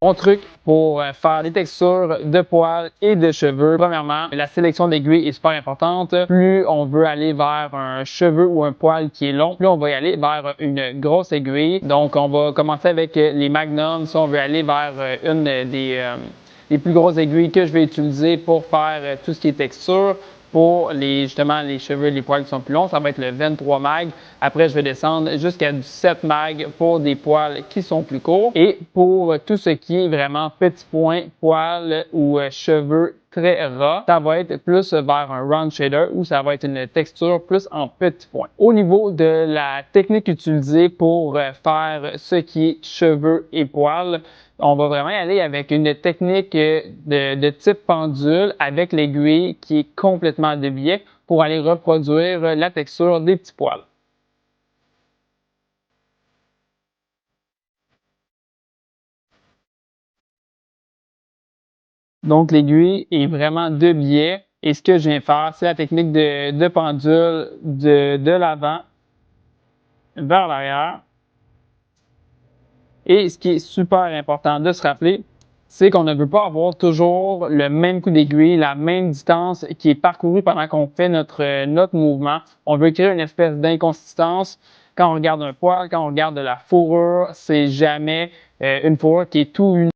Mon truc pour faire des textures de poils et de cheveux, premièrement, la sélection d'aiguilles est super importante. Plus on veut aller vers un cheveu ou un poil qui est long, plus on va y aller vers une grosse aiguille. Donc, on va commencer avec les Magnum. Si on veut aller vers une des plus grosses aiguilles que je vais utiliser pour faire tout ce qui est texture. Pour justement les cheveux et les poils qui sont plus longs, ça va être le 23 mag. Après, je vais descendre jusqu'à du 7 mag pour des poils qui sont plus courts. Et pour tout ce qui est vraiment petits points, poils ou cheveux très ras, ça va être plus vers un round shader où ça va être une texture plus en petits points. Au niveau de la technique utilisée pour faire ce qui est cheveux et poils, on va vraiment y aller avec une technique de type pendule avec l'aiguille qui est complètement de biais pour aller reproduire la texture des petits poils. Donc, l'aiguille est vraiment de biais. Et ce que je viens faire, c'est la technique de pendule de l'avant vers l'arrière. Et ce qui est super important de se rappeler, c'est qu'on ne veut pas avoir toujours le même coup d'aiguille, la même distance qui est parcourue pendant qu'on fait notre mouvement. On veut créer une espèce d'inconsistance. Quand on regarde un poil, quand on regarde de la fourrure, c'est jamais une fourrure qui est tout unie.